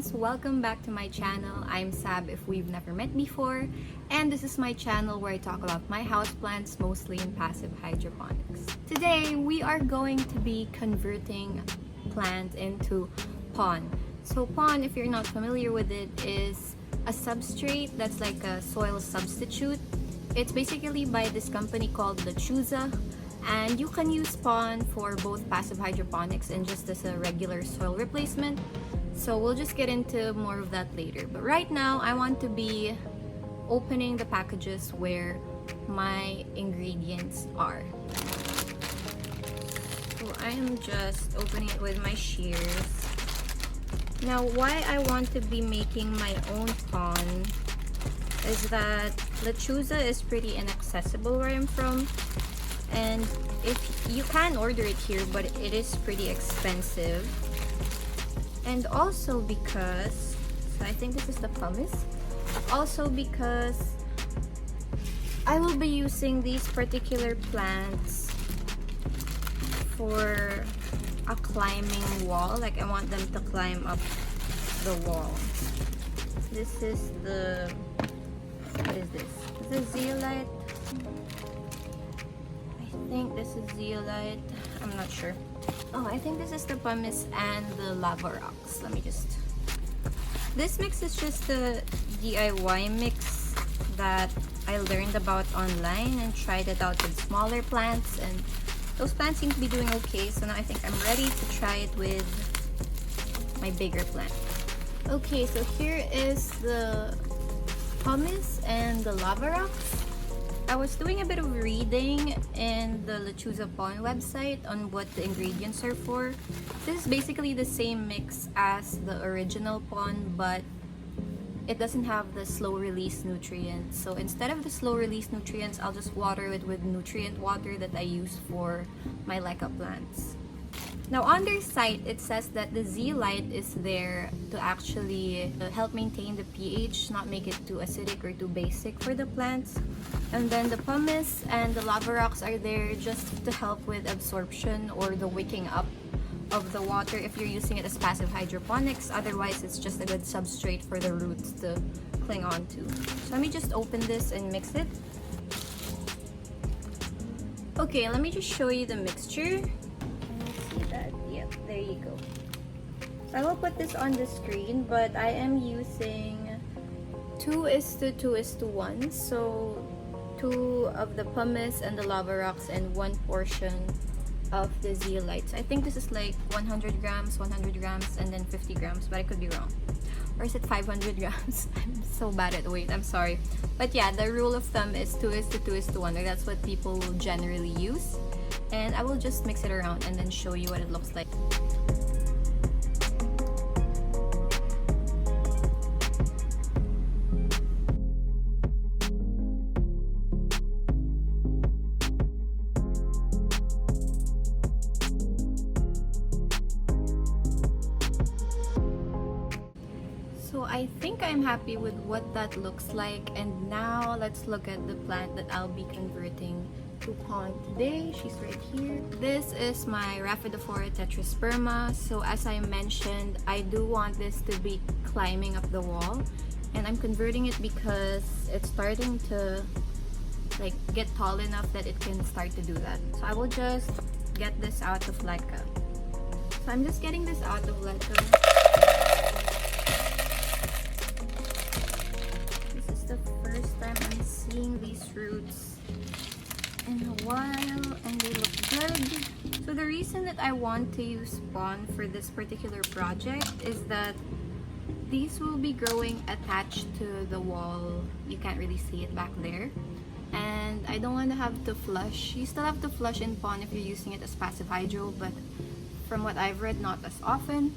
friends! Welcome back to my channel. I'm Sab if we've never met before, and this is my channel where I talk about my houseplants, mostly in passive hydroponics. Today, we are going to be converting plants into pon. So pon, if you're not familiar with it, is a substrate that's like a soil substitute. It's basically by this company called Lechuza, and you can use pon for both passive hydroponics and just as a regular soil replacement. So we'll just get into more of that later. But right now, I want to be opening the packages where my ingredients are. So I am just opening it with my shears. Now, why I want to be making my own pon is that Lechuza is pretty inaccessible where I'm from. And if you can order it here, but it is pretty expensive. And also because, so I think this is the pumice. Also because I will be using these particular plants for a climbing wall. Like I want them to climb up the wall. This is the, what is this? Is this zeolite? I think this is zeolite. I'm not sure. Oh, I think this is the pumice and the lava rocks. Let me just... This mix is just a DIY mix that I learned about online and tried it out with smaller plants, and those plants seem to be doing okay. So now I think I'm ready to try it with my bigger plant. Okay, so here is the pumice and the lava rocks. I was doing a bit of reading in the Lechuza Pon website on what the ingredients are for. This is basically the same mix as the original pon, but it doesn't have the slow release nutrients. So instead of the slow release nutrients, I'll just water it with nutrient water that I use for my LECA plants. Now on their site, it says that the zeolite is there to actually help maintain the pH, not make it too acidic or too basic for the plants. And then the pumice and the lava rocks are there just to help with absorption or the wicking up of the water if you're using it as passive hydroponics. Otherwise, it's just a good substrate for the roots to cling on to. So let me just open this and mix it. Okay, let me just show you the mixture. There you go. I will put this on the screen, but I am using 2:2:1, so 2 of the pumice and the lava rocks and 1 portion of the zeolites. I think this is like 100 grams, 100 grams, and then 50 grams, but I could be wrong. Or is it 500 grams? I'm so bad at weight, I'm sorry. But yeah, the rule of thumb is 2:2:1, or that's what people will generally use. And I will just mix it around and then show you what it looks like. So I think I'm happy with what that looks like, and now let's look at the plant that I'll be converting to pon today. She's right here. This is my Rhaphidophora tetrasperma. So as I mentioned, I do want this to be climbing up the wall, and I'm converting it because it's starting to like get tall enough that it can start to do that. So I will just get this out of LECA. So I'm just getting this out of LECA. This is the first time I'm seeing these roots in a while, and they look good. So the reason that I want to use pon for this particular project is that these will be growing attached to the wall. You can't really see it back there, and I don't want to have to flush. You still have to flush in pon if you're using it as passive hydro, but from what I've read, not as often.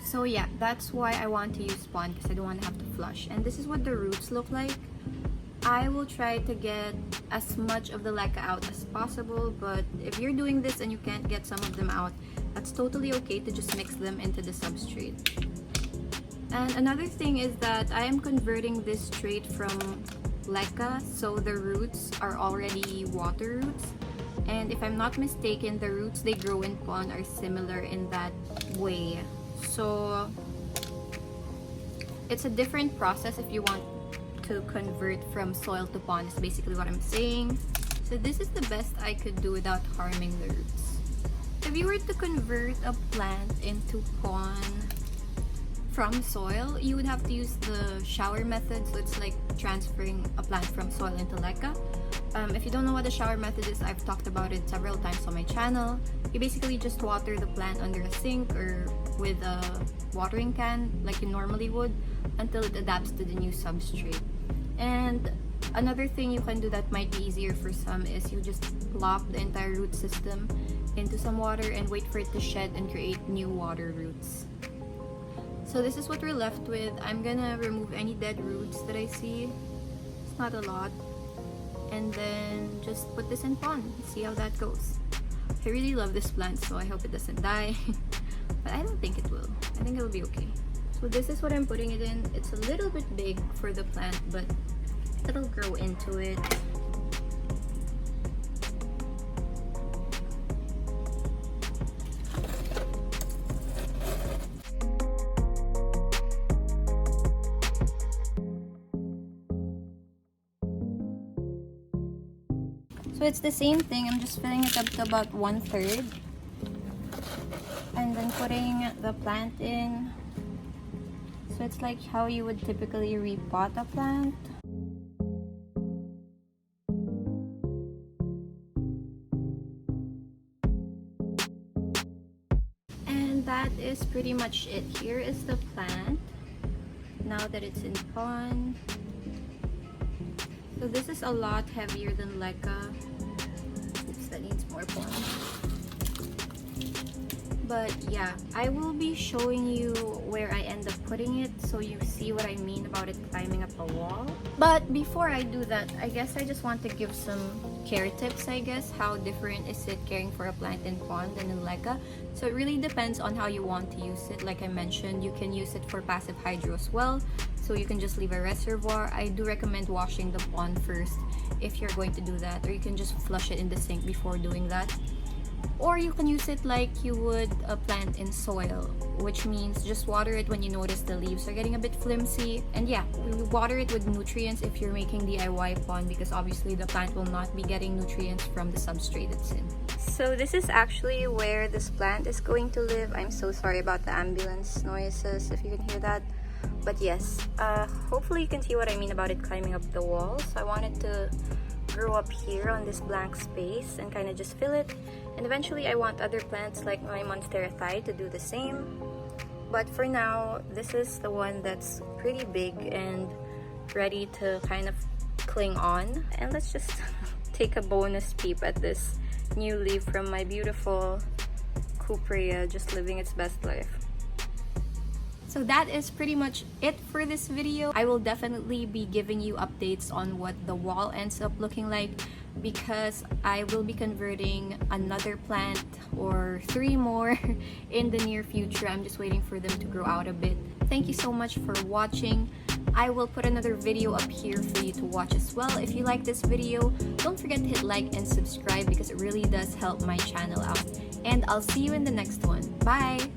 So yeah, that's why I want to use pon, because I don't want to have to flush. And this is what the roots look like. I will try to get as much of the LECA out as possible, but if you're doing this and you can't get some of them out, that's totally okay to just mix them into the substrate. And another thing is that I am converting this straight from LECA, so the roots are already water roots. And if I'm not mistaken, the roots they grow in pon are similar in that way. So it's a different process if you want to convert from soil to pond, is basically what I'm saying. So this is the best I could do without harming the roots. If you were to convert a plant into pond from soil, you would have to use the shower method. So it's like transferring a plant from soil into LECA. If you don't know what the shower method is, I've talked about it several times on my channel. You basically just water the plant under a sink or with a watering can like you normally would until it adapts to the new substrate. And another thing you can do that might be easier for some is you just plop the entire root system into some water and wait for it to shed and create new water roots. So this is what we're left with. I'm gonna remove any dead roots that I see. It's not a lot. And then just put this in pond, see how that goes. I really love this plant, so I hope it doesn't die. But I don't think it will. I think it'll be okay. So this is what I'm putting it in. It's a little bit big for the plant, but it'll grow into it. So it's the same thing. I'm just filling it up to about 1/3. And then putting the plant in. So it's like how you would typically repot a plant. And that is pretty much it. Here is the plant now that it's in pond. So this is a lot heavier than LECA. Oops, that needs more pond. But yeah, I will be showing you where I end up putting it so you see what I mean about it climbing up a wall. But before I do that, I guess I just want to give some care tips, I guess. How different is it caring for a plant in pond and in LECA? So it really depends on how you want to use it. Like I mentioned, you can use it for passive hydro as well. So you can just leave a reservoir. I do recommend washing the pond first if you're going to do that, or you can just flush it in the sink before doing that. Or you can use it like you would a plant in soil, which means just water it when you notice the leaves are getting a bit flimsy. And yeah, water it with nutrients if you're making DIY pond, because obviously the plant will not be getting nutrients from the substrate it's in. So this is actually where this plant is going to live. I'm so sorry about the ambulance noises if you can hear that. But yes, hopefully you can see what I mean about it climbing up the walls. I wanted to grow up here on this blank space and kind of just fill it. And eventually I want other plants like my Monstera Thai to do the same. But for now, this is the one that's pretty big and ready to kind of cling on. And let's just take a bonus peep at this new leaf from my beautiful Cuprea just living its best life. So that is pretty much it for this video. I will definitely be giving you updates on what the wall ends up looking like, because I will be converting another plant or 3 more in the near future. I'm just waiting for them to grow out a bit. Thank you so much for watching. I will put another video up here for you to watch as well. If you like this video, don't forget to hit like and subscribe because it really does help my channel out. And I'll see you in the next one. Bye!